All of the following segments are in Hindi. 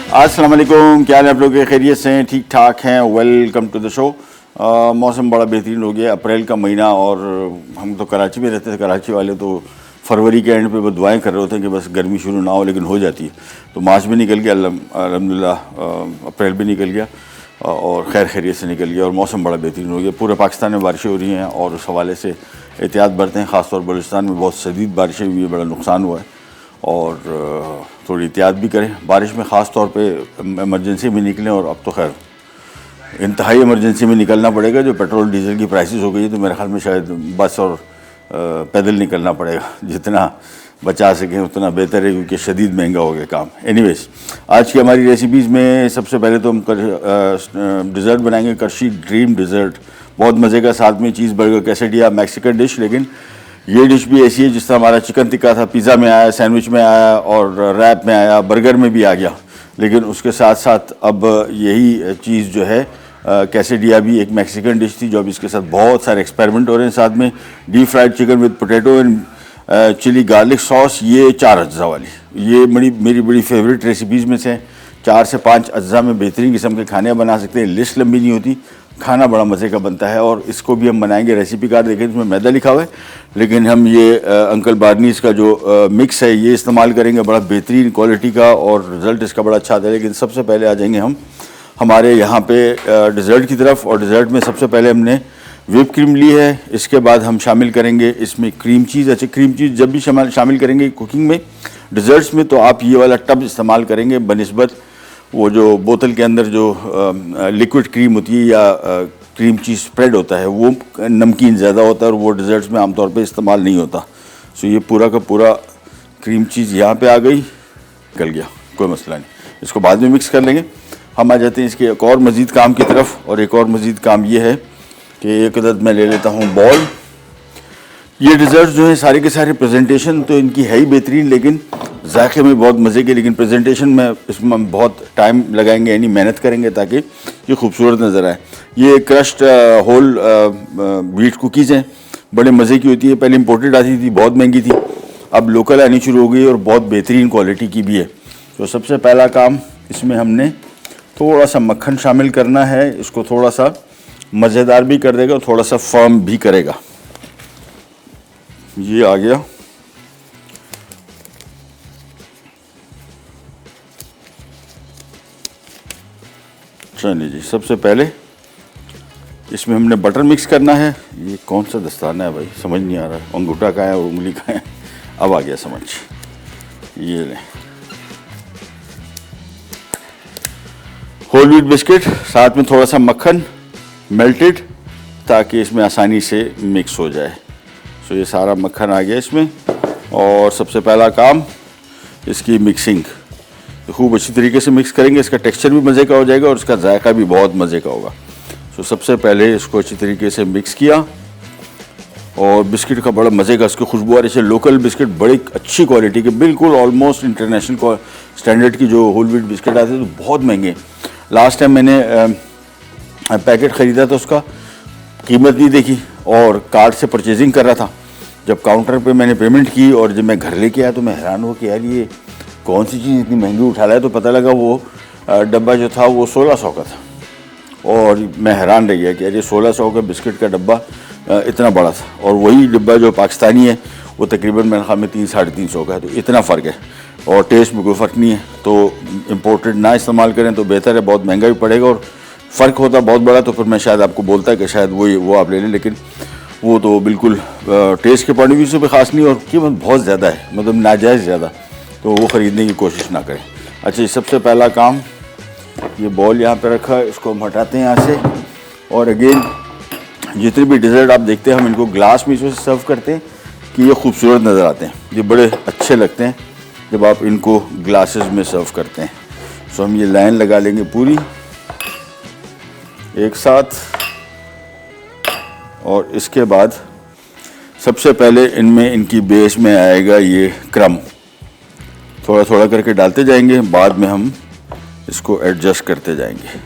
अस्सलाम वालेकुम, क्या हाल है आप लोग के? खैरियत से हैं, ठीक ठाक हैं? Welcome to the show. मौसम बड़ा बेहतरीन हो गया, अप्रैल का महीना, और हम तो कराची में रहते थे। कराची वाले तो फरवरी के एंड पे वो दुआएं कर रहे होते हैं कि बस गर्मी शुरू ना हो, लेकिन हो जाती है। तो मार्च भी निकल गया, अल्हम्दुलिल्लाह अप्रैल भी निकल गया और खैर खैरियत से निकल गया और मौसम बड़ा बेहतरीन हो गया। पूरे पाकिस्तान में बारिशें हो रही हैं और उस हवाले से एहतियात बरतें। ख़ासतौर पर बलूचिस्तान में बहुत शदीद बारिशें हुई है, बड़ा नुकसान हुआ है और थोड़ी एहतियात भी करें। बारिश में ख़ास तौर पे इमरजेंसी में निकलें, और अब तो खैर इंतहाई इमरजेंसी में निकलना पड़ेगा। जो पेट्रोल डीजल की प्राइसेस हो गई है, तो मेरे ख्याल में शायद बस और पैदल निकलना पड़ेगा। जितना बचा सकें उतना बेहतर है, क्योंकि शदीद महंगा हो गया काम। एनीवेज, आज की हमारी रेसिपीज़ में सबसे पहले तो हम डिज़र्ट बनाएंगे, करशी ड्रीम डिज़र्ट। बहुत मज़े का, साथ में cheese burger quesadilla, Mexican dish. लेकिन ये डिश भी ऐसी है जिस तरह हमारा चिकन टिक्का था, पिज़्ज़ा में आया, सैंडविच में आया और रैप में आया, बर्गर में भी आ गया। लेकिन उसके साथ साथ अब यही चीज़ जो है कैसेडिया भी एक मैक्सिकन डिश थी, जो अब इसके साथ बहुत सारे एक्सपेरिमेंट हो रहे हैं। साथ में deep fried chicken with potato and chilli garlic sauce, ये 4 अज्जा वाली, ये मेरी बड़ी फेवरेट रेसिपीज़ में से 4 से 5 अज्जा में बेहतरीन किस्म के खाने बना सकते हैं। लिस्ट लंबी नहीं होती, खाना बड़ा मज़े का बनता है। और इसको भी हम बनाएंगे, रेसिपी कार्ड देखें इसमें मैदा लिखा हुआ है, लेकिन हम ये अंकल बार्नीज़ का जो मिक्स है ये इस्तेमाल करेंगे, बड़ा बेहतरीन क्वालिटी का, और रिज़ल्ट इसका बड़ा अच्छा आता है। लेकिन सबसे पहले आ जाएंगे हम हमारे यहाँ पे डिज़र्ट की तरफ। और डिज़र्ट में सबसे पहले हमने व्हिप क्रीम ली है, इसके बाद हम शामिल करेंगे इसमें क्रीम चीज़। अच्छा, क्रीम चीज़ जब भी शामिल करेंगे कुकिंग में, डिज़र्ट्स में, तो आप ये वाला टब इस्तेमाल करेंगे बनिस्बत वो जो बोतल के अंदर जो लिक्विड क्रीम होती है या क्रीम चीज़ स्प्रेड होता है, वो नमकीन ज़्यादा होता है और वो डिज़र्ट्स में आमतौर पे इस्तेमाल नहीं होता। सो ये पूरा का पूरा क्रीम चीज़ यहाँ पे आ गई, निकल गया, कोई मसला नहीं, इसको बाद में मिक्स कर लेंगे। हम आ जाते हैं इसके एक और मज़ीद काम की तरफ, और एक और मज़ीद काम ये है कि एक अदद मैं ले लेता हूँ बॉल। ये डिज़र्ट जो है सारे के सारे प्रेजेंटेशन तो इनकी है ही बेहतरीन, लेकिन जायके में बहुत मज़े के, लेकिन प्रेजेंटेशन में इसमें हम बहुत टाइम लगाएंगे, यानी मेहनत करेंगे ताकि ये खूबसूरत नज़र आए। ये क्रश्ड होल व्हीट कुकीज़ हैं, बड़े मज़े की होती है। पहले इंपोर्टेड आती थी, बहुत महंगी थी, अब लोकल आनी शुरू हो गई और बहुत बेहतरीन क्वालिटी की भी है। तो सबसे पहला काम, इसमें हमने थोड़ा सा मक्खन शामिल करना है। इसको थोड़ा सा मज़ेदार भी कर देगा, थोड़ा सा फर्म भी करेगा। ये आ गया। चलिए जी, सबसे पहले इसमें हमने बटर मिक्स करना है। ये कौन सा दस्ताना है भाई, समझ नहीं आ रहा है, अंगूठा का है और उंगली का है। अब आ गया समझ। ये लें होल व्हीट बिस्किट, साथ में थोड़ा सा मक्खन मेल्टेड, ताकि इसमें आसानी से मिक्स हो जाए। सो ये सारा मक्खन आ गया इसमें। और सबसे पहला काम, इसकी मिक्सिंग खूब अच्छी तरीके से मिक्स करेंगे। इसका टेक्सचर भी मज़े का हो जाएगा और इसका जायका भी बहुत मज़े का होगा। सो सबसे पहले इसको अच्छी तरीके से मिक्स किया, और बिस्किट का बड़ा मज़े का इसकी खुशबू आ रही है। लोकल बिस्किट बड़ी अच्छी क्वालिटी के, बिल्कुल ऑलमोस्ट इंटरनेशनल स्टैंडर्ड की जो होल व्हीट बिस्किट आते हैं, तो बहुत महंगे। लास्ट टाइम मैंने पैकेट ख़रीदा था, उसका कीमत नहीं देखी और कार्ड से परचेजिंग कर रहा था। जब काउंटर पे मैंने पेमेंट की और जब मैं घर लेके आया तो मैं हैरान हुआ कि यार ये कौन सी चीज़ इतनी महंगी उठा लाया। तो पता लगा वो डब्बा जो था वो 1600 का था, और मैं हैरान रह गया कि यार ये 1600 का बिस्किट का डब्बा इतना बड़ा था, और वही डब्बा जो पाकिस्तानी है वो तकरीबन मेरे ख्याल में 300-350 का है। तो इतना फ़र्क है, और टेस्ट में कोई फ़र्क नहीं है। तो इम्पोर्टेड ना इस्तेमाल करें तो बेहतर है, बहुत महंगा भी पड़ेगा, और फ़र्क होता बहुत बड़ा तो फिर मैं शायद आपको बोलता है कि शायद वो आप ले लें। लेकिन वो तो बिल्कुल टेस्ट के पॉइंट ऑफ व्यू से भी ख़ास नहीं, और कीमत बहुत ज़्यादा है, मतलब नाजायज़ ज़्यादा, तो वो ख़रीदने की कोशिश ना करें। अच्छा, सबसे पहला काम, ये बॉल यहाँ पे रखा है, इसको हम हटाते हैं यहाँ से। और अगेन जितने भी डिज़र्ट आप देखते हैं, हम इनको ग्लास में इसमें सर्व करते हैं कि ये खूबसूरत नज़र आते हैं, ये बड़े अच्छे लगते हैं जब आप इनको ग्लासेस में सर्व करते हैं। सो हम ये लाइन लगा लेंगे पूरी एक साथ, और इसके बाद सबसे पहले इनमें इनकी बेस में आएगा ये क्रम, थोड़ा थोड़ा करके डालते जाएंगे, बाद में हम इसको एडजस्ट करते जाएंगे।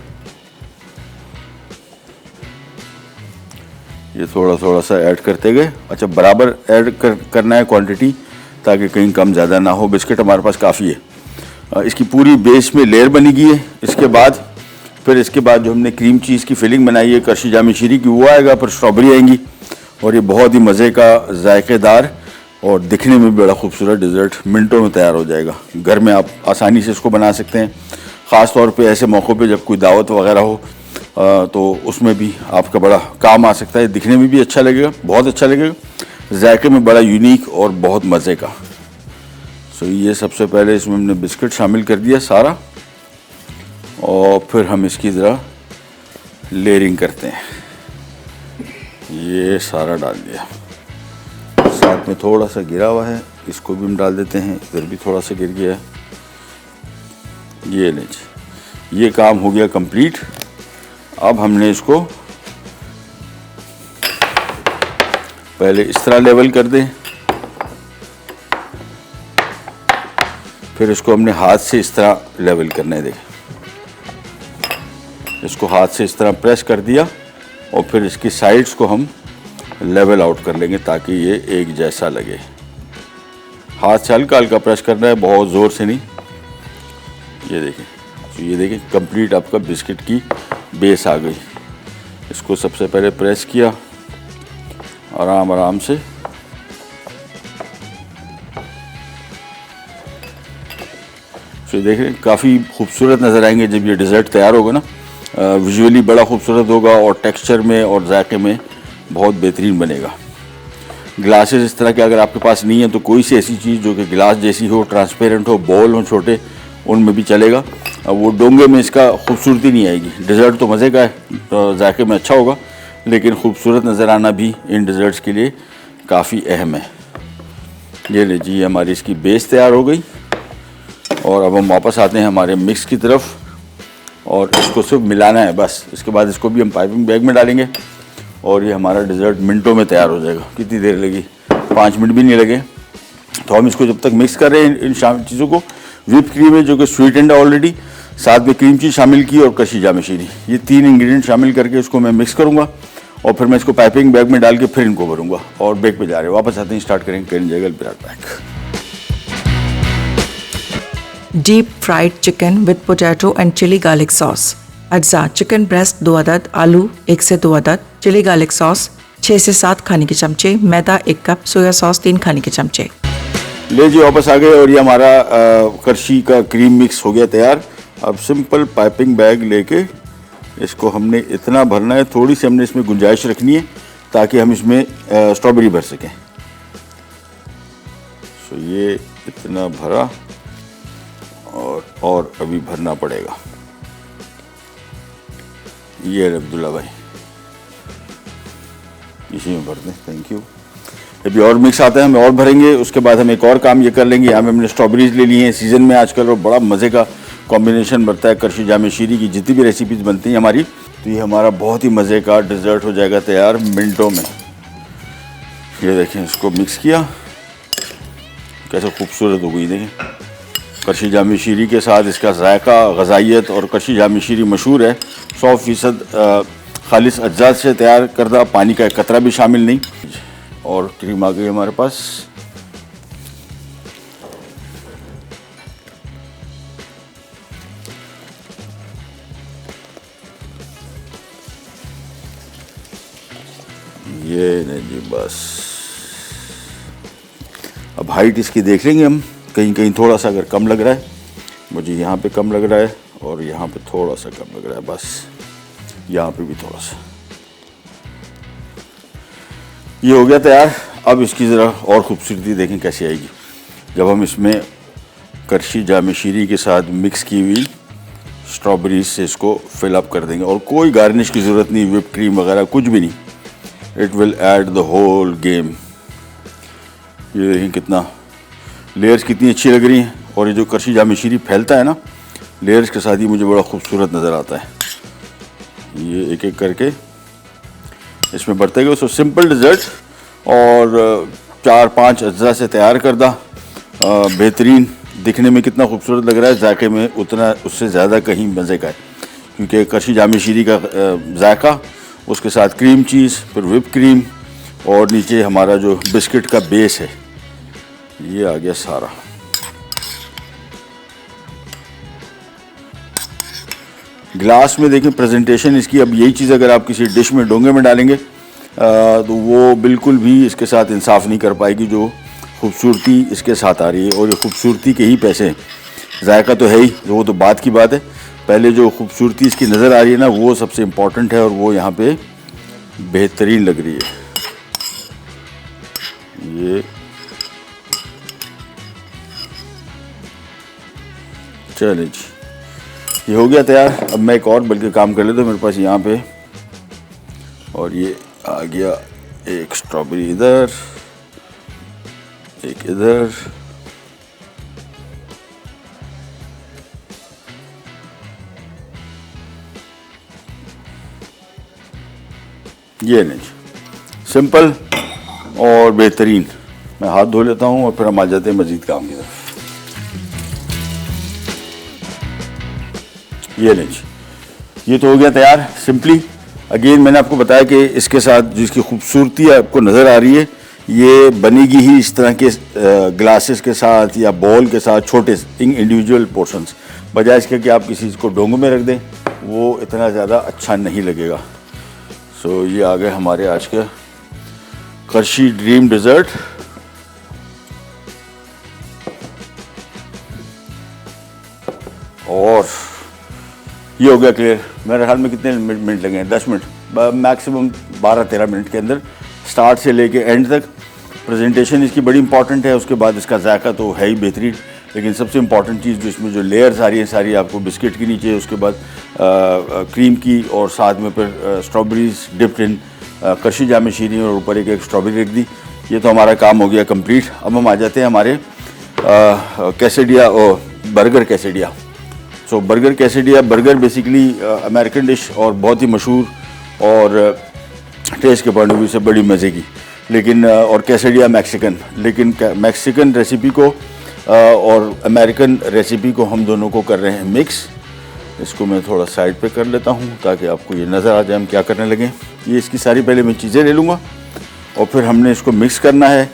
ये थोड़ा थोड़ा सा ऐड करते गए। अच्छा, बराबर ऐड करना है क्वांटिटी, ताकि कहीं कम ज़्यादा ना हो। बिस्किट हमारे पास काफ़ी है, इसकी पूरी बेस में लेयर बनी गई है। इसके बाद जो हमने क्रीम चीज़ की फिलिंग बनाई है करशी जामी शीरी की, वो आएगा, फिर स्ट्रॉबेरी आएंगी और ये बहुत ही मज़े का, जायकेदार और दिखने में भी बड़ा खूबसूरत डिज़र्ट मिनटों में तैयार हो जाएगा। घर में आप आसानी से इसको बना सकते हैं, ख़ास तौर पे ऐसे मौक़ों पे जब कोई दावत वगैरह हो तो उसमें भी आपका बड़ा काम आ सकता है। दिखने में भी अच्छा लगेगा, बहुत अच्छा लगेगा, जायके में बड़ा यूनिक और बहुत मज़े का। सो ये सबसे पहले इसमें हमने बिस्किट शामिल कर दिया सारा, और फिर हम इसकी ज़रा लेयरिंग करते हैं। ये सारा डाल दिया, साथ में थोड़ा सा गिरा हुआ है, इसको भी हम डाल देते हैं। इधर भी थोड़ा सा गिर गया है। ये लीजिए, ये काम हो गया कंप्लीट। अब हमने इसको पहले इस तरह लेवल कर दें, फिर इसको हमने हाथ से इस तरह लेवल करना है। देखें, इसको हाथ से इस तरह प्रेस कर दिया और फिर इसकी साइड्स को हम लेवल आउट कर लेंगे ताकि ये एक जैसा लगे। हाथ से हल्का हल्का प्रेस करना है, बहुत ज़ोर से नहीं। ये देखें, तो ये देखें कंप्लीट आपका बिस्किट की बेस आ गई। इसको सबसे पहले प्रेस किया आराम आराम से, तो देखें काफ़ी खूबसूरत नज़र आएंगे जब ये डिज़र्ट तैयार होगा ना। विजुअली बड़ा खूबसूरत होगा और टेक्सचर में और जायके में बहुत बेहतरीन बनेगा। ग्लासेस इस तरह के अगर आपके पास नहीं है तो कोई सी ऐसी चीज़ जो कि गिलास जैसी हो, ट्रांसपेरेंट हो, बॉल हो छोटे, उनमें भी चलेगा। अब वो डोंगे में इसका खूबसूरती नहीं आएगी। डिज़र्ट तो मज़े का है, तो जायके में अच्छा होगा, लेकिन खूबसूरत नज़र आना भी इन डिज़र्ट्स के लिए काफ़ी अहम है। ये लीजिए, हमारी इसकी बेस तैयार हो गई और अब हम वापस आते हैं हमारे मिक्स की तरफ और इसको सिर्फ मिलाना है बस। इसके बाद इसको भी हम पाइपिंग बैग में डालेंगे और ये हमारा डिज़र्ट मिनटों में तैयार हो जाएगा। कितनी देर लगी? 5 मिनट भी नहीं लगे। तो हम इसको जब तक मिक्स कर रहे हैं इन चीज़ों को, व्हिप क्रीम है जो कि स्वीट एंड ऑलरेडी, साथ में क्रीम चीज़ शामिल की और करशी जामी शीरी, ये 3 इंग्रेडिएंट शामिल करके इसको मैं मिक्स करूँगा और फिर मैं इसको पाइपिंग बैग में डाल के फिर इनको भरूँगा और बेक पे जा रहे हैं। वापस आते हैं, स्टार्ट करेंगे करें जगह be right back. Deep fried chicken with potato and chilli garlic sauce. अज्जा: चिकन ब्रेस्ट 2 अदद, आलू 1 से 2 अदद, चिली गार्लिक सॉस 6 से 7 खाने के चमचे, मैदा 1 कप, सोया सॉस 3 खाने के चमचे। ले जी, वापस आ गए और ये हमारा करशी का क्रीम मिक्स हो गया तैयार। अब सिंपल पाइपिंग बैग लेके इसको हमने इतना भरना है, थोड़ी सी हमने इसमें गुंजाइश रखनी है ताकि हम इसमें स्ट्रॉबेरी भर सकें। सो ये इतना भरा और अभी भरना पड़ेगा। ये अब्दुल्ला भाई, इसी में भर दें, थैंक यू। अभी और मिक्स आता है, हम और भरेंगे। उसके बाद हम एक और काम ये कर लेंगे, यहाँ में हमने स्ट्रॉबेरीज ले ली हैं सीज़न में आजकल और बड़ा मज़े का कॉम्बिनेशन बनता है करशी जामी शीरी की जितनी भी रेसिपीज़ बनती हैं हमारी। तो ये हमारा बहुत ही मज़े का डिज़र्ट हो जाएगा तैयार मिनटों में। ये देखें, इसको मिक्स किया, कैसे खूबसूरत हो गई। देखें, करशी जामी शीरी के साथ इसका जायका, ग़ज़ाइयत और करशी जामी शीरी मशहूर है 100% खालिस अज्जा से तैयार करदा, पानी का एक कतरा भी शामिल नहीं। और क्रीम आ गई हमारे पास। ये नहीं जी, बस अब हाइट इसकी देख लेंगे हम, कहीं कहीं थोड़ा सा अगर कम लग रहा है, मुझे यहाँ पे कम लग रहा है और यहाँ पे थोड़ा सा कम लग रहा है, बस यहाँ पे भी थोड़ा सा। ये हो गया तैयार। अब इसकी ज़रा और ख़ूबसूरती देखें कैसी आएगी जब हम इसमें करशी जामी शीरी के साथ मिक्स की हुई स्ट्रॉबेरीज से इसको फिल अप कर देंगे। और कोई गार्निश की ज़रूरत नहीं, व्हिप क्रीम वगैरह कुछ भी नहीं, it will add the whole game. ये देखें कितना लेयर्स कितनी अच्छी लग रही हैं और ये जो करशी जामी शीरी फैलता है ना लेयर्स के साथ, ही मुझे बड़ा खूबसूरत नज़र आता है। ये एक एक करके इसमें बढ़ते गए। सो सिंपल डिज़र्ट और 4-5 अज्जा से तैयार करदा, बेहतरीन, दिखने में कितना खूबसूरत लग रहा है, जायके में उतना उससे ज़्यादा कहीं मज़े का है, क्योंकि करशी जामी शीरी का जायका, उसके साथ क्रीम चीज़, फिर व्हिप क्रीम और नीचे हमारा जो बिस्किट का बेस है, ये आ गया सारा। ग्लास में देखें प्रेजेंटेशन इसकी, अब यही चीज़ अगर आप किसी डिश में डोंगे में डालेंगे तो वो बिल्कुल भी इसके साथ इंसाफ नहीं कर पाएगी जो खूबसूरती इसके साथ आ रही है। और ये खूबसूरती के ही पैसे हैं, जायका तो है ही, वो तो बात की बात है। पहले जो खूबसूरती इसकी नज़र आ रही है ना, वो सबसे इम्पॉर्टेंट है और वो यहाँ पे बेहतरीन लग रही है। ये चलिए जी, ये हो गया तैयार। अब मैं एक और बल्कि काम कर लेता हूँ, मेरे पास यहाँ पे, और ये आ गया एक स्ट्रॉबेरी इधर, एक इधर, ये नहीं, सिंपल और बेहतरीन। मैं हाथ धो लेता हूँ और फिर हम आ जाते हैं मज़ीद काम की तरफ। ये नहीं, ये तो हो गया तैयार सिंपली। अगेन मैंने आपको बताया कि इसके साथ जिसकी खूबसूरती आपको नज़र आ रही है, ये बनेगी ही इस तरह के ग्लासेस के साथ या बॉल के साथ, छोटे इंडिविजुअल पोर्शंस, बजाय इसके कि आप किसी चीज़ को डोंगों में रख दें, वो इतना ज़्यादा अच्छा नहीं लगेगा। सो ये आ गए हमारे आज के करशी ड्रीम डेजर्ट। और ये हो गया क्लियर। मेरे ख्याल में कितने मिनट लगे हैं? 10 मिनट, मैक्सिमम 12-13 मिनट के अंदर स्टार्ट से लेके एंड तक। प्रेजेंटेशन इसकी बड़ी इंपॉर्टेंट है, उसके बाद इसका जायका तो है ही बेहतरीन, लेकिन सबसे इंपॉर्टेंट चीज़ जो इसमें जो लेयर्स आ रही है सारी आपको बिस्किट की नीचे, उसके बाद क्रीम की, और साथ में फिर स्ट्रॉबेरीज डिप्ड इन करशी जाम शीरी, और ऊपर एक स्ट्रॉबेरी रख दी। ये तो हमारा काम हो गया कंप्लीट। अब हम आ जाते हैं हमारे कैसेडिया और burger quesadilla. So burger quesadilla, burger basically American dish और बहुत ही मशहूर और टेस्ट के पॉइंट ऑफ व्यू से बड़ी मज़े की, लेकिन और कैसेडिया मैक्सिकन, लेकिन मैक्सिकन रेसिपी को और अमेरिकन रेसिपी को हम दोनों को कर रहे हैं मिक्स। इसको मैं थोड़ा साइड पे कर लेता हूँ ताकि आपको ये नज़र आ जाए हम क्या करने लगे। ये इसकी सारी पहले मैं चीज़ें ले लूँगा और फिर हमने इसको मिक्स करना है,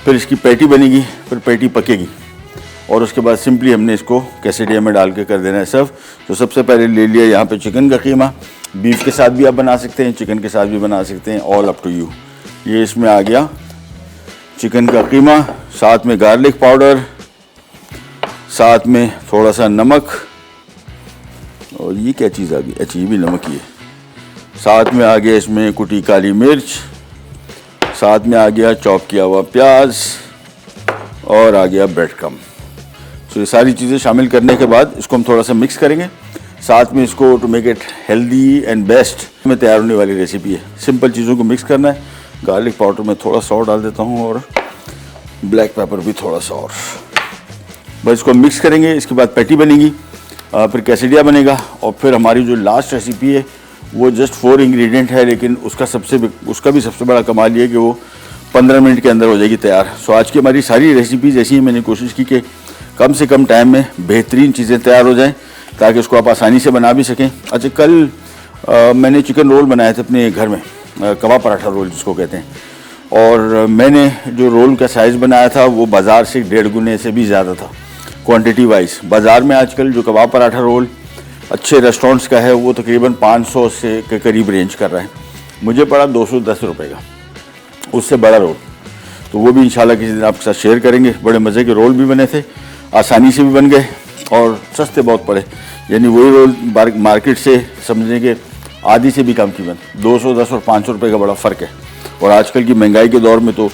फिर इसकी पैटी बनेगी, फिर पैटी पकेगी, और उसके बाद सिंपली हमने इसको कैसेडिया में डाल के कर देना है सर्व। तो सबसे पहले ले लिया यहाँ पे चिकन का कीमा, बीफ के साथ भी आप बना सकते हैं, चिकन के साथ भी बना सकते हैं, ऑल अप टू यू। ये इसमें आ गया चिकन का कीमा, साथ में गार्लिक पाउडर, साथ में थोड़ा सा नमक, और ये क्या चीज़ आ गई? अच्छा, ये भी नमक ही है। साथ में आ गया इसमें कुटी काली मिर्च, साथ में आ गया चॉप किया हुआ प्याज, और आ गया ब्रेड क्रम्ब। तो ये सारी चीज़ें शामिल करने के बाद इसको हम थोड़ा सा मिक्स करेंगे। साथ में इसको to make it healthy and best में तैयार होने वाली रेसिपी है। सिंपल चीज़ों को मिक्स करना है। गार्लिक पाउडर में थोड़ा सा और डाल देता हूँ, और ब्लैक पेपर भी थोड़ा सा और। बस इसको मिक्स करेंगे, इसके बाद पैटी बनेगी, फिर कैसेडिया बनेगा, और फिर हमारी जो लास्ट रेसिपी है वो जस्ट 4 इंग्रेडिएंट है, लेकिन उसका भी सबसे बड़ा कमाल ये है कि वो 15 मिनट के अंदर हो जाएगी तैयार। सो आज की हमारी सारी रेसिपीज़ ऐसी ही मैंने कोशिश की कि कम से कम टाइम में बेहतरीन चीज़ें तैयार हो जाएं ताकि उसको आप आसानी से बना भी सकें। अच्छा, कल मैंने चिकन रोल बनाए थे अपने घर में, कबाब पराठा रोल जिसको कहते हैं, और मैंने जो रोल का साइज़ बनाया था वो बाज़ार से 1.5 गुने से भी ज़्यादा था क्वांटिटी वाइज। बाज़ार में आजकल जो कबाब पराठा रोल अच्छे रेस्टोरेंट्स का है वो तकरीबन 500 से के करीब रेंज कर रहा है। मुझे पड़ा 210 रुपये का, उससे बड़ा रोल। तो वो भी इंशाल्लाह किसी दिन आपके साथ शेयर करेंगे। बड़े मज़े के रोल भी बने थे, आसानी से भी बन गए और सस्ते बहुत पड़े। यानी वही रोल मार्केट से समझने के आधी से भी कम कीमत, 210 और 500 रुपये का बड़ा फ़र्क है। और आजकल की महंगाई के दौर में तो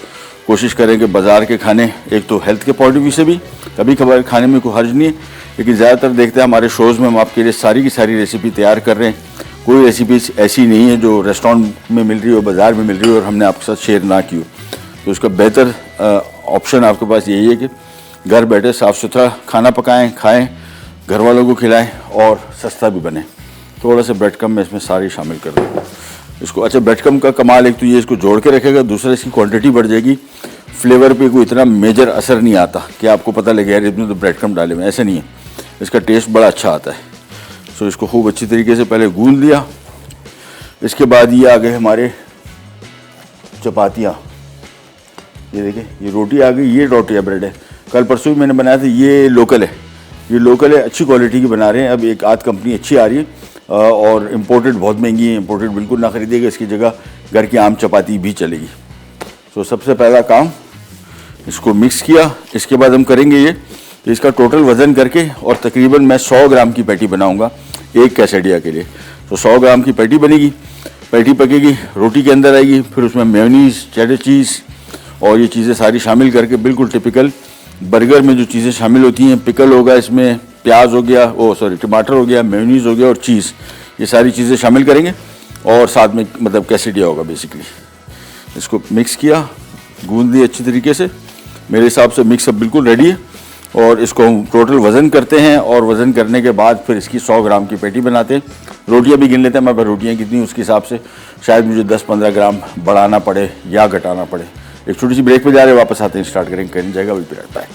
कोशिश करें कि बाज़ार के खाने, एक तो हेल्थ के पॉइंट ऑफ व्यू से भी कभी कभार खाने में कोई हर्ज नहीं है, लेकिन ज़्यादातर देखते हैं हमारे शोज़ में हम आपके लिए सारी की सारी रेसिपी तैयार कर रहे हैं। कोई रेसिपी ऐसी नहीं है जो रेस्टोरेंट में मिल रही हो, बाज़ार में मिल रही हो और हमने आपके साथ शेयर ना की हो। तो इसका बेहतर ऑप्शन आपके पास यही है कि घर बैठे साफ़ सुथरा खाना पकाएं, खाएं, घर वालों को खिलाएं और सस्ता भी बने। थोड़ा सा ब्रेड क्रम्ब मैं इसमें सारी शामिल कर दूँ इसको। अच्छा, ब्रेड क्रम्ब का कमाल एक तो ये इसको जोड़ के रखेगा, दूसरा इसकी क्वांटिटी बढ़ जाएगी, फ्लेवर पे कोई इतना मेजर असर नहीं आता कि आपको पता लगे यार इसमें तो ब्रेड क्रम्ब डाले हुए, ऐसे नहीं है। इसका टेस्ट बड़ा अच्छा आता है। सो इसको खूब अच्छी तरीके से पहले गूंद लिया। इसके बाद ये आ गए हमारे चपातियाँ। ये देखिए, ये रोटी आ गई, ये रोटियाँ ब्रेड है। कल परसों भी मैंने बनाया था, ये लोकल है, ये लोकल है, अच्छी क्वालिटी की बना रहे हैं। अब एक आध कंपनी अच्छी आ रही है और इम्पोर्टेड बहुत महंगी है। इम्पोर्टेड बिल्कुल ना खरीदिएगा, इसकी जगह घर की आम चपाती भी चलेगी। तो सबसे पहला काम, इसको मिक्स किया। इसके बाद हम करेंगे ये, तो इसका टोटल वज़न करके और तकरीबन मैं 100 ग्राम की पैटी बनाऊंगा एक कैसेडिया के लिए। तो 100 ग्राम की पैटी बनेगी, पैटी पकेगी, रोटी के अंदर आएगी, फिर उसमें मेयोनीज, चेडर चीज़ और ये चीज़ें सारी शामिल करके बिल्कुल टिपिकल बर्गर में जो चीज़ें शामिल होती हैं, पिकल होगा इसमें, प्याज हो गया, टमाटर हो गया, मेयोनीज हो गया और चीज़, ये सारी चीज़ें शामिल करेंगे और साथ में मतलब कैसेडिया होगा बेसिकली। इसको मिक्स किया, गूंद दिए अच्छी तरीके से। मेरे हिसाब से मिक्स अब बिल्कुल रेडी है और इसको हम टोटल वज़न करते हैं और वज़न करने के बाद फिर इसकी 100 ग्राम की पैटी बनाते हैं। रोटियां भी गिन लेते हैं, मैं रोटियां कितनी उसके हिसाब से शायद मुझे 10-15 ग्राम बढ़ाना पड़े या घटाना पड़े। एक छोटी सी ब्रेक पे जा रहे हैं, वापस आते हैं, स्टार्ट करेंगे, कहीं जाएगा, will be right back.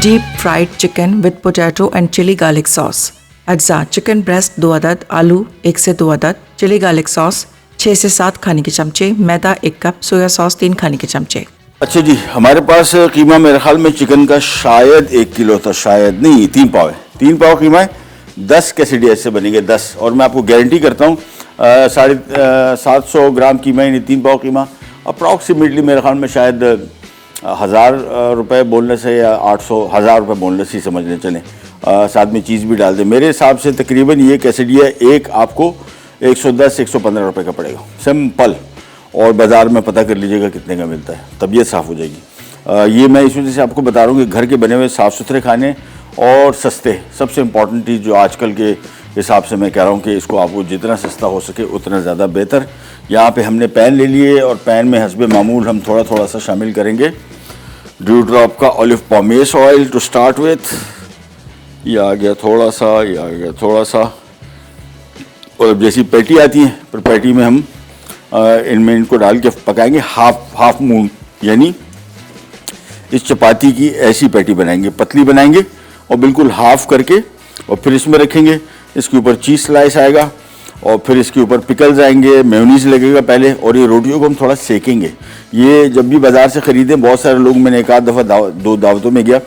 Deep fried chicken with potato and chilli garlic sauce. अज्जा चिकन ब्रेस्ट 2 अदद, आलू 1 से 2 अदद, चिली गार्लिक सॉस 6 से 7 खाने के चमचे, मैदा 1 कप, सोया सॉस 3 खाने के चमचे। अच्छा जी, हमारे पास कीमा मेरे ख्याल में चिकन का शायद 1 किलो था, शायद नहीं, 3 पाव है। 3 पाव कीमा है, 10 कैसेडिया से बनेंगे, 10। और मैं आपको गारंटी करता हूँ 750 ग्राम कीमा, यानी 3 पाव कीमा अप्रॉक्सीमेटली मेरे ख्याल में शायद 1000 रुपये बोलने से या 1000 रुपये बोलने से ही समझने चलें। साथ में चीज़ भी डाल दें। मेरे हिसाब से तकरीबन ये कैसेडिया एक आपको 110-115 रुपये का पड़ेगा, सिंपल। और बाज़ार में पता कर लीजिएगा कितने का मिलता है, तबीयत साफ़ हो जाएगी। ये मैं इस वजह से आपको बता रहा हूँ कि घर के बने हुए साफ़ सुथरे खाने और सस्ते, सबसे इम्पॉर्टेंट चीज़ जो आजकल के हिसाब से मैं कह रहा हूँ कि इसको आपको जितना सस्ता हो सके उतना ज़्यादा बेहतर। यहाँ पे हमने पैन ले लिए और पैन में हस्बे मामूल हम थोड़ा थोड़ा सा शामिल करेंगे ड्यू ड्रॉप का olive pomace oil to start with. ये आ गया थोड़ा सा, ये आ गया थोड़ा सा। और जैसी पैटी आती है, पर पैटी में हम इनमें इनको डाल के पकाएंगे। हाफ मून, यानी इस चपाती की ऐसी पैटी बनाएंगे, पतली बनाएंगे और बिल्कुल हाफ करके, और फिर इसमें रखेंगे। इसके ऊपर चीज़ स्लाइस आएगा और फिर इसके ऊपर पिकल्स आएंगे, मेयोनीज लगेगा पहले, और ये रोटियों को हम थोड़ा सेकेंगे। ये जब भी बाज़ार से ख़रीदें, बहुत सारे लोग, मैंने एक आध दफ़ा दो दावतों में गया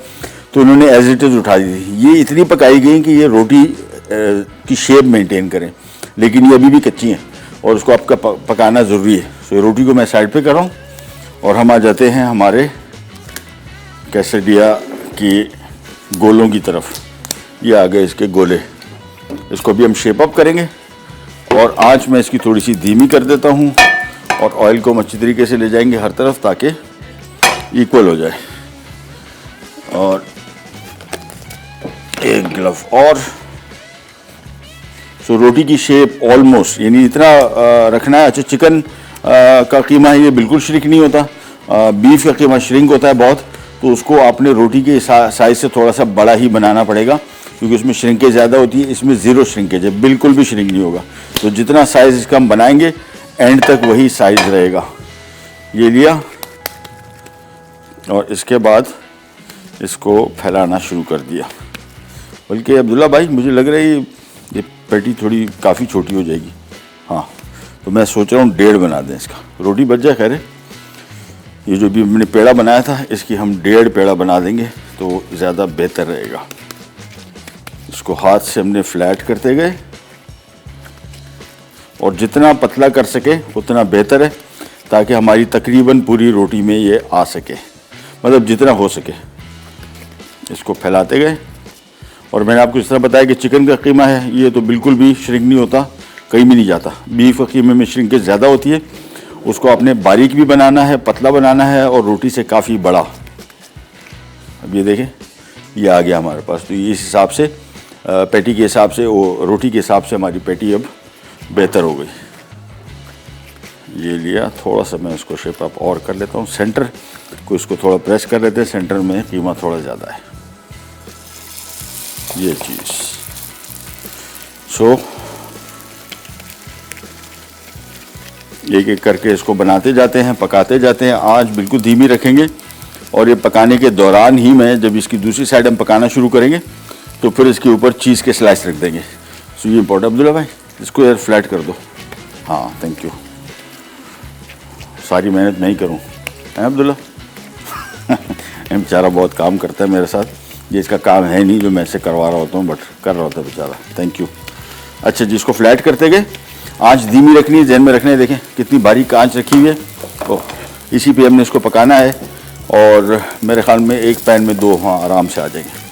तो उन्होंने एज इट इज़ उठा दी थी। ये इतनी पकाई गई कि ये रोटी की शेप मेंटेन करें, लेकिन ये अभी भी कच्ची हैं और उसको आपका पकाना ज़रूरी है। तो ये रोटी को मैं साइड पे कर रहा हूँ और हम आ जाते हैं हमारे कैसेडिया की गोलों की तरफ। ये आ गए इसके गोले, इसको भी हम शेप अप करेंगे और आंच में इसकी थोड़ी सी धीमी कर देता हूँ और ऑयल को हम अच्छी तरीके से ले जाएंगे हर तरफ ताकि इक्वल हो जाए। और एक ग्लव और। सो रोटी की शेप ऑलमोस्ट, यानी इतना रखना है। अच्छा, चिकन का कीमा है, ये बिल्कुल श्रिंक नहीं होता। बीफ का कीमा श्रिंक होता है बहुत, तो उसको आपने रोटी के साइज से थोड़ा सा बड़ा ही बनाना पड़ेगा क्योंकि उसमें श्रिंकेज ज़्यादा होती है। इसमें ज़ीरो श्रिंकेज है, बिल्कुल भी श्रिंक नहीं होगा। तो जितना साइज़ इसका हम बनाएंगे एंड तक वही साइज़ रहेगा। ये लिया और इसके बाद इसको फैलाना शुरू कर दिया। बल्कि अब्दुल्ला भाई, मुझे लग रहा है ये पैटी थोड़ी काफ़ी छोटी हो जाएगी। हाँ, तो मैं सोच रहा हूँ 1.5 बना दें इसका, रोटी बच जाए। खैर, ये जो भी मैंने पेड़ा बनाया था इसकी हम 1.5 पेड़ा बना देंगे तो ज़्यादा बेहतर रहेगा। इसको हाथ से हमने फ्लैट करते गए और जितना पतला कर सके उतना बेहतर है ताकि हमारी तकरीबन पूरी रोटी में ये आ सके, मतलब जितना हो सके। इसको फैलाते गए और मैंने आपको इस तरह बताया कि चिकन का कीमा है, ये तो बिल्कुल भी श्रिंक नहीं होता, कहीं भी नहीं जाता। बीफ का कीमे में श्रिंकेज ज़्यादा होती है, उसको आपने बारीक भी बनाना है, पतला बनाना है और रोटी से काफ़ी बड़ा। अब ये देखें, ये आ गया हमारे पास। तो इस हिसाब से पैटी के हिसाब से, वो रोटी के हिसाब से हमारी पैटी अब बेहतर हो गई। ये लिया, थोड़ा सा मैं इसको शेप अप और कर लेता हूँ। सेंटर को इसको थोड़ा प्रेस कर लेते हैं, सेंटर में कीमा थोड़ा ज़्यादा है, ये चीज़। सो एक एक करके इसको बनाते जाते हैं, पकाते जाते हैं। आंच बिल्कुल धीमी रखेंगे और ये पकाने के दौरान ही मैं, जब इसकी दूसरी साइड हम पकाना शुरू करेंगे तो फिर इसके ऊपर चीज़ के स्लाइस रख देंगे। सो ये इम्पोर्टेंट। अब्दुल्ला भाई, इसको यार फ्लैट कर दो। हाँ, थैंक यू। सारी मेहनत मैं ही करूँ, है अब्दुल्ला? बेचारा बहुत काम करता है मेरे साथ ये इसका काम है नहीं जो मैं इससे करवा रहा होता हूँ, बट कर रहा होता बेचारा। Thank you. अच्छा जी, इसको फ्लैट करते गए, आंच धीमी रखनी है, ध्यान में रखना है। देखें कितनी बारीक आंच रखी हुई है, तो इसी पे हमने इसको पकाना है। और मेरे ख्याल में एक पैन में 2 हाँ आराम से आ जाएंगे।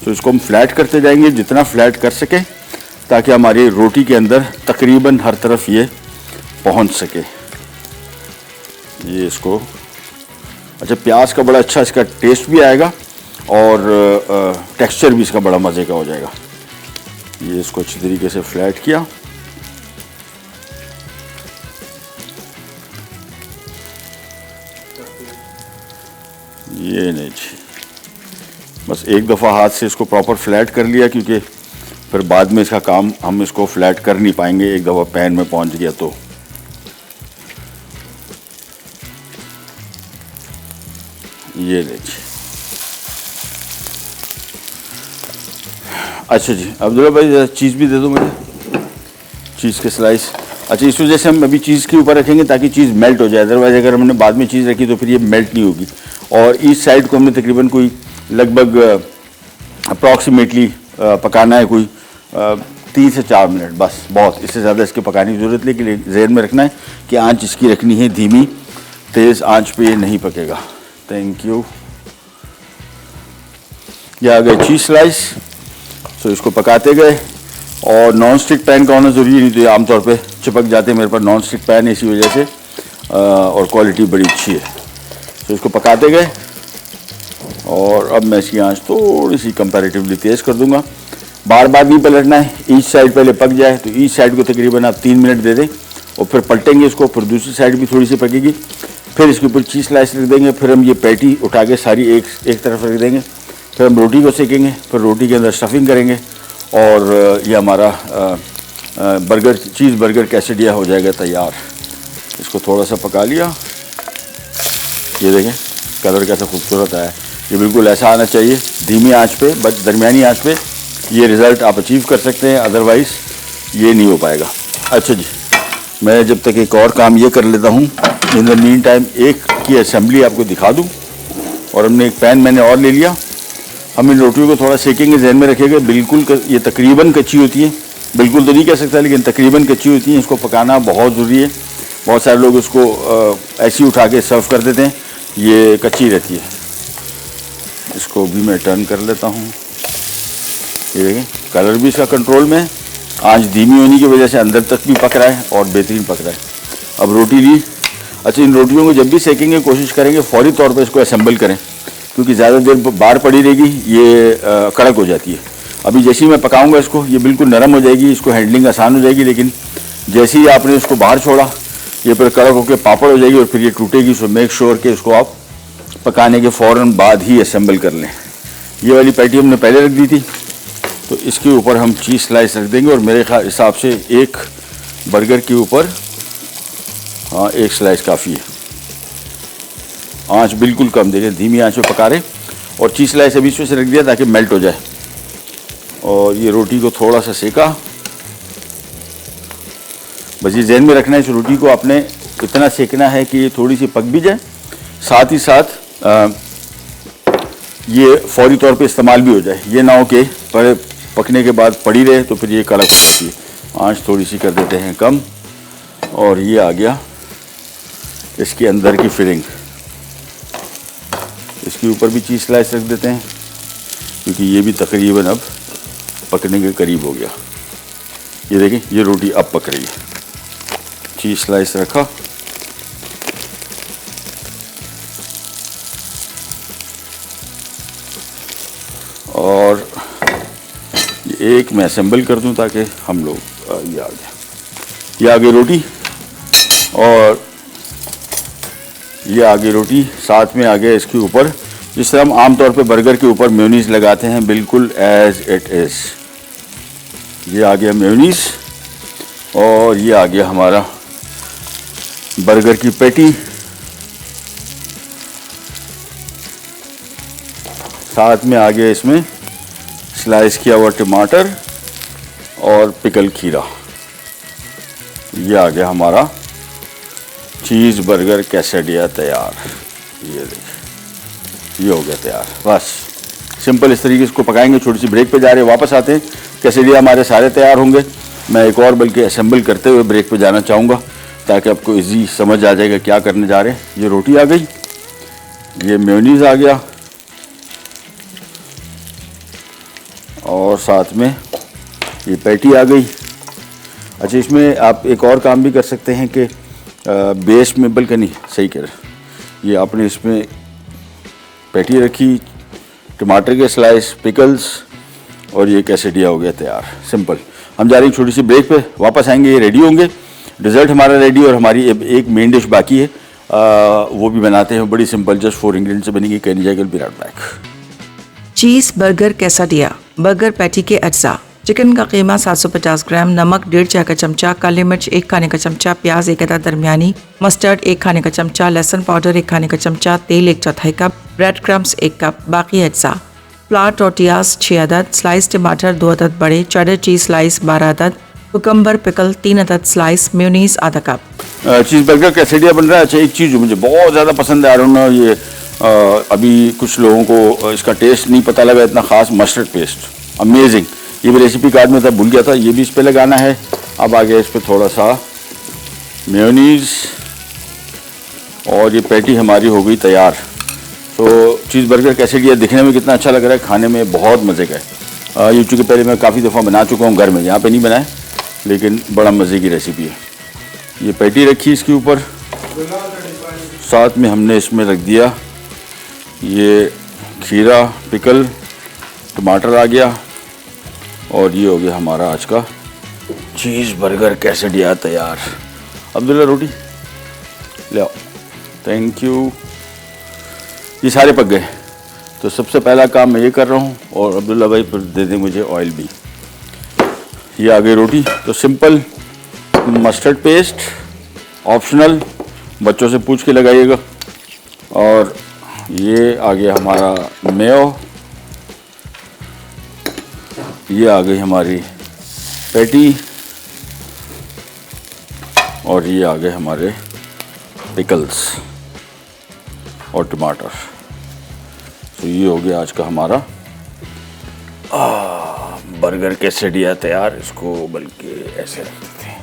तो इसको हम फ्लैट करते जाएंगे जितना फ्लैट कर सके, ताकि हमारी रोटी के अंदर तकरीबन हर तरफ ये पहुंच सके। ये इसको, अच्छा प्याज का बड़ा अच्छा इसका टेस्ट भी आएगा और टेक्सचर भी इसका बड़ा मज़े का हो जाएगा। ये इसको अच्छी तरीके से फ्लैट किया। ये नहीं जी, बस एक दफ़ा हाथ से इसको प्रॉपर फ्लैट कर लिया, क्योंकि फिर बाद में इसका काम हम इसको फ्लैट कर नहीं पाएंगे एक दफ़ा पैन में पहुंच गया तो। ये ले जी। अच्छा जी, अब्दुल्ला भाई चीज़ भी दे दो मुझे, चीज़ के स्लाइस। अच्छा, इस वजह से हम अभी चीज़ के ऊपर रखेंगे ताकि चीज़ मेल्ट हो जाए, अदरवाइज़ अगर हमने बाद में चीज़ रखी तो फिर ये मेल्ट नहीं होगी। और इस साइड को हमने तकरीबन कोई लगभग अप्रॉक्सीमेटली पकाना है कोई 3 से 4 मिनट, बस बहुत, इससे ज़्यादा इसके पकाने की ज़रूरत नहीं। लेकिन ज़हन में रखना है कि आंच इसकी रखनी है धीमी, तेज़ आंच पे ये नहीं पकेगा। Thank you. ये आ गए चीज़ स्लाइस। सो इसको पकाते गए, और नॉन स्टिक पैन का होना ज़रूरी नहीं, तो ये आमतौर पे चिपक जाते हैं। मेरे पास नॉन स्टिक पैन है इसी वजह से, और क्वालिटी बड़ी अच्छी है। तो इसको पकाते गए, और अब मैं इसकी आंच थोड़ी सी कंपैरेटिवली तेज़ कर दूंगा। बार बार नहीं पलटना है, ईच साइड पहले पक जाए तो ईच साइड को तकरीबन आप 3 मिनट दे दें, और फिर पलटेंगे इसको, फिर दूसरी साइड भी थोड़ी सी पकेगी, फिर इसके ऊपर चीज़ स्लाइस रख देंगे, फिर हम ये पैटी उठा के सारी एक तरफ रख देंगे, फिर हम रोटी को सेकेंगे, फिर रोटी के अंदर स्टफिंग करेंगे, और ये हमारा बर्गर, चीज़ बर्गर कैसेडिया हो जाएगा तैयार। इसको थोड़ा सा पका लिया, ये देखें कलर कैसा खूबसूरत आया है। ये बिल्कुल ऐसा आना चाहिए, धीमी आंच पे, बस दरमियानी आंच पे ये रिज़ल्ट आप अचीव कर सकते हैं, अदरवाइज़ ये नहीं हो पाएगा। अच्छा जी, मैं जब तक एक और काम ये कर लेता हूँ, इन द मीन टाइम एक की असेंबली आपको दिखा दूँ। और हमने एक पैन मैंने और ले लिया, हम इन रोटियों को थोड़ा सेकेंगे, जहन में रखिएगा बिल्कुल ये तकरीबन कच्ची होती है, बिल्कुल तो नहीं कह सकता लेकिन तकरीबन कच्ची होती है। इसको पकाना बहुत ज़रूरी है। बहुत सारे लोग इसको ऐसी उठा के सर्व कर देते हैं, ये कच्ची रहती है। इसको भी मैं टर्न कर लेता हूँ। ये देखें कलर भी इसका कंट्रोल में है, आंच धीमी होने की वजह से अंदर तक भी पक रहा है और बेहतरीन पक रहा है। अब रोटी ली। अच्छा, इन रोटियों को जब भी सेकेंगे कोशिश करेंगे फौरी तौर पर इसको असेंबल करें, क्योंकि ज़्यादा देर बाहर पड़ी रहेगी ये कड़क हो जाती है। अभी जैसे ही मैं पकाऊंगा इसको, ये बिल्कुल नरम हो जाएगी, इसको हैंडलिंग आसान हो जाएगी, लेकिन जैसे ही आपने इसको बाहर छोड़ा ये फिर कड़क होकर पापड़ हो जाएगी और फिर ये टूटेगी। सो मेक श्योर कि इसको आप पकाने के फ़ौरन बाद ही असेंबल कर लें। ये वाली पैटी हमने पहले रख दी थी, तो इसके ऊपर हम चीज़ स्लाइस रख देंगे, और मेरे हिसाब से एक बर्गर के ऊपर हाँ एक स्लाइस काफ़ी है। आंच बिल्कुल कम देंगे, धीमी आंच में पका रहे, और चीज़ स्लाइस अभी इसमें से रख दिया ताकि मेल्ट हो जाए। और ये रोटी को थोड़ा सा सेका, बस ये जहन में रखना है इस रोटी को आपने इतना सेकना है कि ये थोड़ी सी पक भी जाए, साथ ही साथ ये फौरी तौर पे इस्तेमाल भी हो जाए। ये ना हो कि पहले पकने के बाद पड़ी रहे तो फिर ये कड़क हो जाती है। आंच थोड़ी सी कर देते हैं कम, और ये आ गया इसके अंदर की फिलिंग। इसके ऊपर भी चीज़ स्लाइस रख देते हैं, क्योंकि ये भी तकरीबन अब पकने के करीब हो गया। ये देखें ये रोटी अब पक रही है। चीज़ स्लाइस रखा, और एक मैं असेंबल कर दूं ताकि हम लोग ये आ गया, ये आगे रोटी, और ये आगे रोटी, साथ में आ गया इसके ऊपर जिस तरह हम आमतौर पे बर्गर के ऊपर मेयोनीज लगाते हैं, बिल्कुल एज इट इज़। ये आ गया मेयोनीज, और ये आ गया हमारा बर्गर की पैटी, साथ में आ गया इसमें स्लाइस किया हुआ टमाटर और पिकल खीरा। ये आ गया हमारा चीज़ बर्गर कैसेडिया तैयार। ये देखिए ये हो गया तैयार, बस सिंपल इस तरीके से इसको पकाएंगे। छोटी सी ब्रेक पे जा रहे हैं, वापस आते हैं। कैसेडिया हमारे सारे तैयार होंगे। मैं एक और बल्कि असेंबल करते हुए ब्रेक पे जाना चाहूँगा ताकि आपको इजी समझ आ जाएगा क्या करने जा रहे हैं। ये रोटी आ गई, ये मेयोनीज आ गया और साथ में ये पैटी आ गई। अच्छा, इसमें आप एक और काम भी कर सकते हैं कि बेस में बल्कि नहीं, सही कह रहे, ये आपने इसमें पैटी रखी, टमाटर के स्लाइस, पिकल्स और ये कैसेडिया हो गया तैयार। सिंपल। हम जा रहे हैं छोटी सी ब्रेक पे, वापस आएंगे, ये रेडी होंगे। डिज़र्ट हमारा रेडी और हमारी एक मेन डिश बाकी है, वो भी बनाते हैं। बड़ी सिंपल, जस्ट 4 इंग्रेडिएंट्स से बनेगी। Can jaggle be right back. Cheese burger quesadilla. Burger patty के अज्जा: चिकन का कीमा 750 ग्राम, नमक 1.5 चाय का चमचा, काली मिर्च 1 खाने का चमचा, प्याज 1 अदद दरमियानी, मस्टर्ड 1 खाने का चमचा, लहसुन पाउडर 1 खाने का चमचा, तेल 1/4 कप, ब्रेड क्रम्स 1 कप। बाकी अज्जा: फ्लावर टोर्टियाज 6 अदद, स्लाइस टमाटर 2 अदद बड़े, चेडर चीज स्लाइस 12 अदद, कुकम्बर पिकल 3 अदद स्लाइस, मेयोनीज आधा कप। चीज़ बर्गर कैसेडिया बन रहा है। अच्छा, एक चीज़ जो मुझे बहुत ज़्यादा पसंद है, आई डोंट नो, ये अभी कुछ लोगों को इसका टेस्ट नहीं पता लगा इतना ख़ास, मस्टर्ड पेस्ट अमेजिंग। ये भी रेसिपी कार्ड में था, भूल गया था, ये भी इस पे लगाना है। अब आगे इस पे थोड़ा सा मेयोनीज और ये पैटी हमारी हो गई तैयार। तो चीज़ बर्गर कैसेडिया दिखने में कितना अच्छा लग रहा है, खाने में बहुत मज़े का है। ये चूँकि पहले मैं काफ़ी दफ़ा बना चुका हूँ घर में, यहाँ पे नहीं बनाए, लेकिन बड़ा मज़े की रेसिपी है। ये पैटी रखी इसके ऊपर, साथ में हमने इसमें रख दिया ये खीरा, पिकल, टमाटर आ गया और ये हो गया हमारा आज का चीज़ बर्गर कैसेडिया तैयार। अब्दुल्ला रोटी ले आओ, थैंक यू। ये सारे पक गए, तो सबसे पहला काम मैं ये कर रहा हूँ और अब्दुल्ला भाई फिर दे दें मुझे ऑयल भी। ये आ गई रोटी। तो सिंपल मस्टर्ड पेस्ट ऑप्शनल, बच्चों से पूछ के लगाइएगा। और ये आ गया हमारा मेयो, ये आ गई हमारी पैटी और ये आ गए हमारे पिकल्स और टमाटर। तो ये हो गया आज का हमारा बर्गर कैसेडिया तैयार। इसको बल्कि ऐसे रख देते हैं।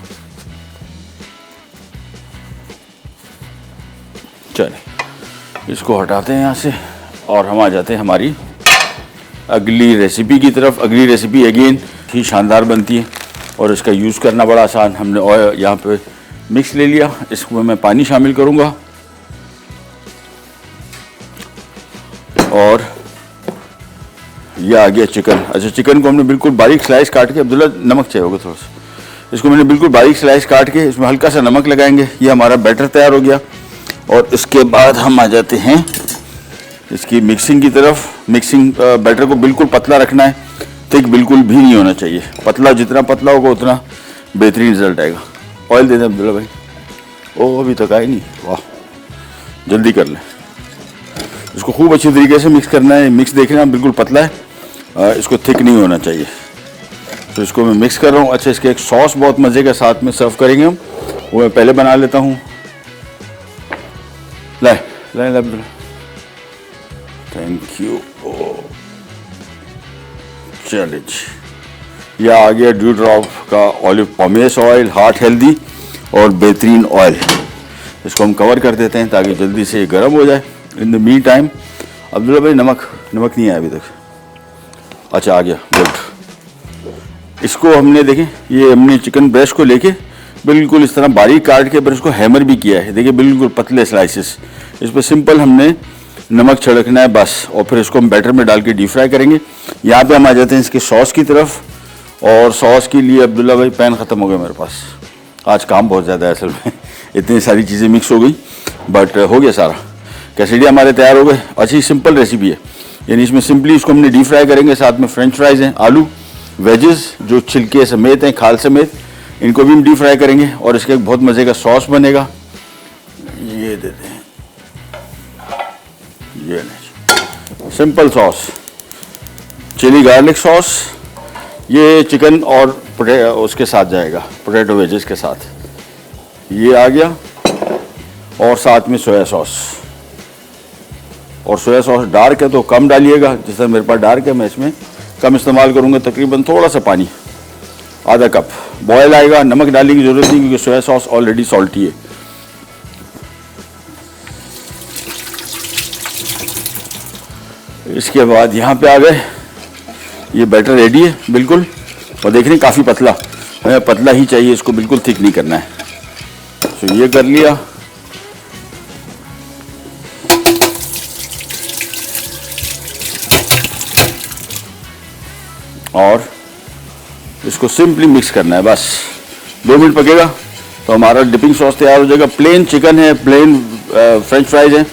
चलिए, इसको हटाते हैं यहाँ से और हम आ जाते हैं हमारी अगली रेसिपी की तरफ। अगली रेसिपी अगेन ही शानदार बनती है और इसका यूज़ करना बड़ा आसान। हमने ऑयल यहाँ पे मिक्स ले लिया, इसमें मैं पानी शामिल करूँगा और ये आ गया चिकन। अच्छा, चिकन को हमने बिल्कुल बारीक स्लाइस काट के, अब्दुल्ला नमक चाहिए होगा थोड़ा सा, इसको मैंने बिल्कुल बारीक स्लाइस काट के इसमें हल्का सा नमक लगाएंगे। ये हमारा बैटर तैयार हो गया और इसके बाद हम आ जाते हैं इसकी मिक्सिंग की तरफ। मिक्सिंग बैटर को बिल्कुल पतला रखना है, थिक बिल्कुल भी नहीं होना चाहिए। पतला, जितना पतला होगा उतना बेहतरीन रिजल्ट आएगा। ऑयल दे दें अब्दुल्ला भाई। ओ, अभी तक आए नहीं, वाह, जल्दी कर लें। इसको खूब अच्छी तरीके से मिक्स करना है। मिक्स देखना बिल्कुल पतला है, इसको थिक नहीं होना चाहिए। तो इसको मैं मिक्स कर रहा हूँ। अच्छा, इसके एक सॉस बहुत मज़े के साथ में सर्व करेंगे हम, वो मैं पहले बना लेता हूँ। लाए लाए अब्दुल्ला, थैंक यू। चलिए, यह आ गया ड्यू ड्रॉप का olive pomace oil, heart healthy और बेहतरीन ऑयल। इसको हम कवर कर देते हैं ताकि जल्दी से गर्म हो जाए। In the mean time Abdullah भाई नमक नहीं आया अभी तक। अच्छा, आ गया, गुड। इसको हमने देखें, ये हमने चिकन ब्रेस्ट को लेके बिल्कुल इस तरह बारीक काट के फिर इसको हैमर भी किया है। देखिए, बिल्कुल पतले स्लाइसेस। इस पर सिंपल हमने नमक छिड़कना है बस, और फिर इसको हम बैटर में डाल के डीप फ्राई करेंगे। यहाँ पे हम आ जाते हैं इसके सॉस की तरफ। और सॉस के लिए अब्दुल्ला भाई पैन ख़त्म हो गया मेरे पास, आज काम बहुत ज़्यादा है असल में, इतनी सारी चीज़ें मिक्स हो गई, बट हो गया सारा। कैसेडिया हमारे तैयार हो गए। अच्छी सिंपल रेसिपी है, यानी इसमें सिंपली इसको हमने डीप फ्राई करेंगे। साथ में फ्रेंच फ्राइज़ हैं, आलू, वेजेस जो छिलके समेत हैं, खाल समेत, इनको भी हम डीप फ्राई करेंगे और इसका एक बहुत मज़े का सॉस बनेगा। ये देते हैं, ये नहीं, simple sauce, chilli garlic sauce. ये चिकन और उसके साथ जाएगा, पोटैटो वेजेस के साथ। ये आ गया और साथ में सोया सॉस और सोया सॉस डार्क है तो कम डालिएगा, जैसे मेरे पास डार्क है मैं इसमें कम इस्तेमाल करूँगा, तकरीबन थोड़ा सा पानी, आधा कप। बॉयल आएगा, नमक डालने की ज़रूरत नहीं क्योंकि सोया सॉस ऑलरेडी सॉल्टी है। इसके बाद यहाँ पे आ गए, ये बैटर रेडी है बिल्कुल, और देख रहे हैं काफ़ी पतला, हमें पतला ही चाहिए, इसको बिल्कुल थिक नहीं करना है। तो ये कर लिया। और इसको सिंपली मिक्स करना है, बस 2 मिनट पकेगा तो हमारा डिपिंग सॉस तैयार हो जाएगा। प्लेन चिकन है, प्लेन फ्रेंच फ्राइज है,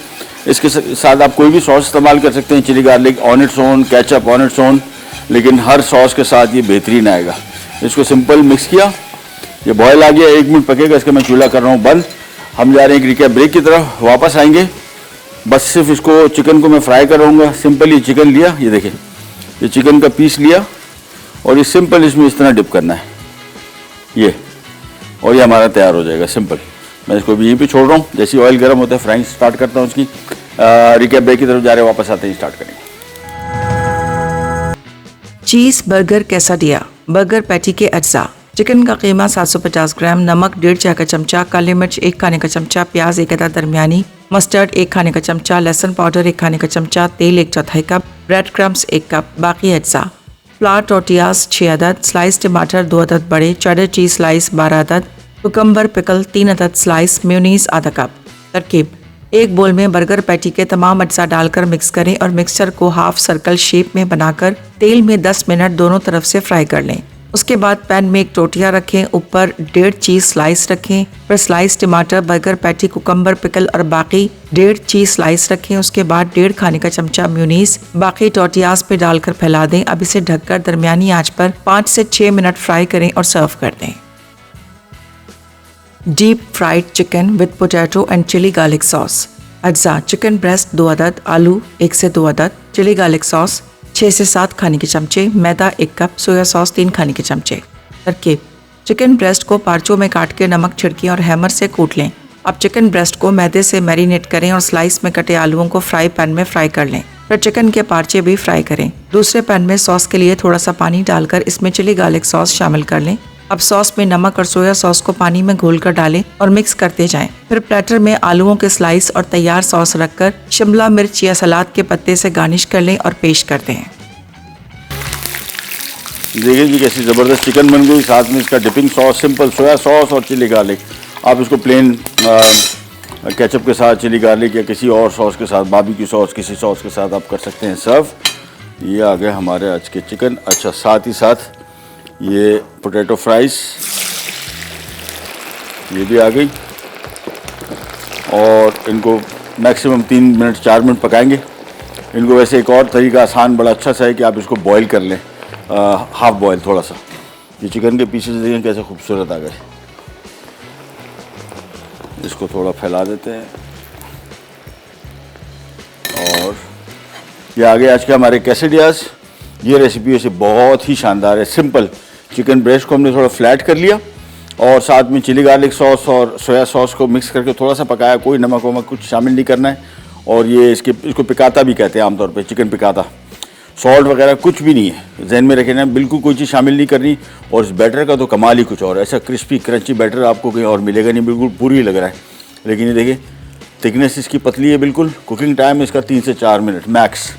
इसके साथ आप कोई भी सॉस इस्तेमाल कर सकते हैं, chilli garlic on its own, ketchup on its own, लेकिन हर सॉस के साथ ये बेहतरीन आएगा। इसको सिंपल मिक्स किया, ये बॉयल आ गया, 1 मिनट पकेगा, इसका मैं चूल्हा कर रहा हूँ बंद। हम जा रहे हैं एक रिकैप ब्रेक की तरफ, वापस आएंगे। बस सिर्फ इसको चिकन को मैं फ्राई करूँगा। सिंपल ये चिकन लिया, ये देखें, ये चिकन का पीस लिया और ये सिंपल इसमें इस तरह डिप करना है ये, और ये हमारा तैयार हो जाएगा सिंपल। मैं इसको भी यहीं पे छोड़ रहा हूँ, जैसे ऑयल गर्म होता है फ्राइंग स्टार्ट करता हूँ इसकी। रिकैप ब्रेक की तरफ जा रहे हैं, वापस आते ही स्टार्ट करेंगे। चीज़ बर्गर कैसाडिया बर्गर पैटी के अज्जा। चिकन का कीमा 750 ग्राम, नमक 1.5 चाय का चमचा, काली मिर्च 1 खाने का चमचा, प्याज 1 अदद दरमियानी, मस्टर्ड 1 खाने का चमचा, लहसुन पाउडर 1 खाने का चमचा, तेल 1/4 कप, ब्रेड क्रम्स 1 कप, बाकी अज्जा। फ्लावर टोटियाज 6 अदद, स्लाइस टमाटर 2 अदद बड़े, चेडर चीज स्लाइस 12 अदद, कुकम्बर पिकल 3 अदद स्लाइस, मेयोनीज आधा कप। तरकीब: एक बोल में बर्गर पैटी के तमाम अज्जा डालकर मिक्स करें और मिक्सचर को हाफ सर्कल शेप में बनाकर तेल में 10 मिनट दोनों तरफ से फ्राई कर लें। उसके बाद पैन में एक टोटिया रखें, ऊपर 1.5 चीज स्लाइस रखें, फिर स्लाइस टमाटर, बर्गर पैटी, कुकम्बर पिकल और बाकी 1.5 चीज स्लाइस रखें। उसके बाद 1.5 खाने का चमचा मेयोनीज बाकी टोटियाज पे डालकर फैला दें। अब इसे ढककर दरमियानी आंच पर 5 से 6 मिनट फ्राई करें और सर्व कर दें। Deep fried chicken with potato and chilli garlic sauce. अज्जा: चिकन ब्रेस्ट 2 अदद, आलू 1 से 2 अदद, चिली गार्लिक सॉस 6 से 7 खाने के चमचे, मैदा 1 कप, सोया सॉस 3 खाने के चमचे। तरकीब: चिकन ब्रेस्ट को पार्चों में काट के नमक छिड़कें और हैमर से कूट लें। अब चिकन ब्रेस्ट को मैदे से मैरिनेट करें और स्लाइस में कटे आलूओं को फ्राई पैन में फ्राई कर लें। फिर चिकन के पार्चे भी फ्राई करें। दूसरे पैन में सॉस के लिए थोड़ा सा पानी डालकर इसमें चिली गार्लिक सॉस शामिल कर लें। अब सॉस में नमक और सोया सॉस को पानी में घोलकर डालें और मिक्स करते जाएं। फिर प्लेटर में आलूओं के स्लाइस और तैयार सॉस रखकर शिमला मिर्च या सलाद के पत्ते से गार्निश कर लें और पेश कर दें। देखिए जी कैसी ज़बरदस्त चिकन बन गई, साथ में इसका dipping sauce simple soya sauce और चिली गार्लिक। आप इसको प्लेन केचप के साथ, चिली गार्लिक या किसी और सॉस के साथ, बारबेक्यू सॉस किसी सॉस के साथ आप कर सकते हैं सर्व। ये आ गए हमारे आज के चिकन। अच्छा, साथ ही साथ ये पोटैटो फ्राइज़ ये भी आ गई, और इनको मैक्सिमम 3 मिनट 4 मिनट पकाएंगे इनको। वैसे एक और तरीका आसान बड़ा अच्छा सा है कि आप इसको बॉईल कर लें, हाफ बॉयल थोड़ा सा। ये चिकन के पीसेस देखें कैसे खूबसूरत आ गए। इसको थोड़ा फैला देते हैं, और ये आ गए आज के हमारे कैसेडियाज। ये रेसिपी वैसे बहुत ही शानदार है, सिंपल। चिकन ब्रेस्ट को हमने थोड़ा फ्लैट कर लिया और साथ में चिली गार्लिक सॉस और सोया सॉस को मिक्स करके थोड़ा सा पकाया, कोई नमक वमक कुछ शामिल नहीं करना है। और ये इसको पिकाता भी कहते हैं आमतौर पे, चिकन पिकाता। सॉल्ट वगैरह कुछ भी नहीं है, जहन में रखना, बिल्कुल कोई चीज़ शामिल नहीं करनी। और इस बैटर का तो कमाल ही कुछ और है, ऐसा क्रिस्पी क्रंची बैटर आपको कहीं और मिलेगा नहीं, बिल्कुल पूरी लग रहा है। लेकिन ये देखिए थिकनेस इसकी पतली है बिल्कुल। कुकिंग टाइम इसका 3 से 4 मिनट मैक्स।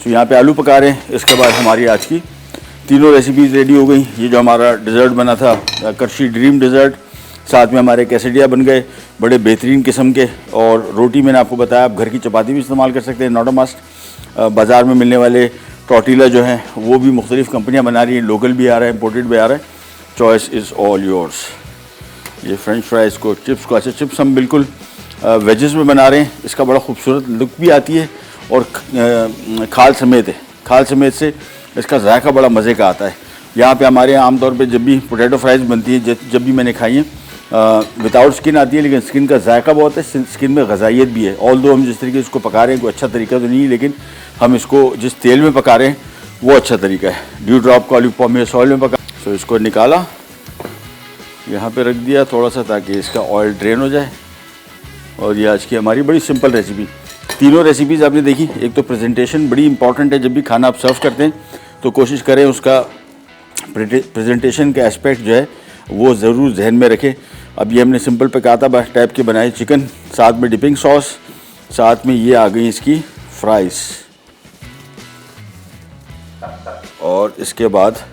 तो यहाँ पे आलू पका रहे हैं। इसके बाद हमारी आज की तीनों रेसिपीज़ रेडी हो गई। ये जो हमारा डिज़र्ट बना था, करशी ड्रीम डिज़र्ट, साथ में हमारे कैसेडिया बन गए बड़े बेहतरीन किस्म के। और रोटी मैंने आपको बताया, आप घर की चपाती भी इस्तेमाल कर सकते हैं, नॉट अ मस्ट। बाज़ार में मिलने वाले टॉर्टिला जो हैं वो भी मुख्तलिफ़ कंपनियाँ बना रही हैं, लोकल भी आ रहा है, इम्पोर्टेड भी आ रहा है। Choice is all yours. ये फ्रेंच फ्राइज़ को, चिप्स को, अच्छा चिप्स हम बिल्कुल वेजेस में बना रहे हैं। इसका बड़ा खूबसूरत लुक भी आती है और खाल समेत है। खाल समेत से इसका जायका बड़ा मज़े का आता है। यहाँ पे हमारे यहाँ आमतौर पे जब भी पोटैटो फ्राइज़ बनती है, जब भी मैंने खाई हैं, विदाउट स्किन आती है, लेकिन स्किन का जायका बहुत है, स्किन में ग़ज़ाइयत भी है। ऑल दो हम जिस तरीके से इसको पका रहे हैं कोई अच्छा तरीका तो नहीं है, लेकिन हम इसको जिस तेल में पका रहे हैं वो अच्छा तरीका है। ड्यू ड्रॉप का ऑलिव पाम ऑयल में पका। तो इसको निकाला, यहाँ पे रख दिया थोड़ा सा ताकि इसका ऑयल ड्रेन हो जाए। और ये आज की हमारी बड़ी सिंपल रेसिपी, तीनों रेसिपीज़ आपने देखी। एक तो प्रेजेंटेशन बड़ी इंपॉर्टेंट है, जब भी खाना आप सर्व करते हैं तो कोशिश करें उसका प्रेजेंटेशन का एस्पेक्ट जो है वो ज़रूर जहन में रखें। अब ये हमने सिंपल पकाता बस टाइप के बनाए चिकन, साथ में डिपिंग सॉस, साथ में ये आ गई इसकी फ्राइज़, और इसके बाद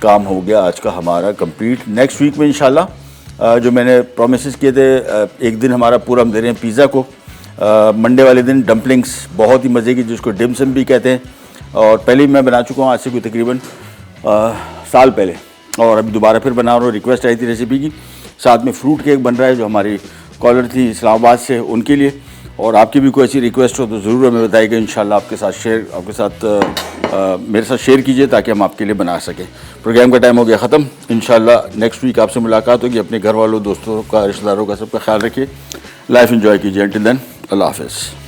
काम हो गया आज का हमारा कंप्लीट। नेक्स्ट वीक में इंशाल्लाह जो मैंने प्रोमिस किए थे, एक दिन हमारा पूरा हम दे रहे हैं पिज़्ज़ा को। मंडे वाले दिन डम्पलिंग्स बहुत ही मज़े की, जिसको डिमसम भी कहते हैं, और पहले भी मैं बना चुका हूँ आज से कोई तकरीबन साल पहले, और अभी दोबारा फिर बना रहा हूँ। रिक्वेस्ट आई थी रेसिपी की। साथ में फ्रूट केक बन रहा है जो हमारी कॉलर थी इस्लामाबाद से, उनके लिए। और आपकी भी कोई ऐसी रिक्वेस्ट हो तो ज़रूर हमें बताइएगा, इंशाल्लाह आपके साथ मेरे साथ शेयर कीजिए ताकि हम आपके लिए बना सकें। प्रोग्राम का टाइम हो गया ख़त्म। इंशाल्लाह नेक्स्ट वीक आपसे मुलाकात होगी। अपने घर वालों, दोस्तों का, रिश्तेदारों का सबका ख्याल रखिए। लाइफ एंजॉय कीजिए। टिल देन, अल्लाह हाफ़िज़।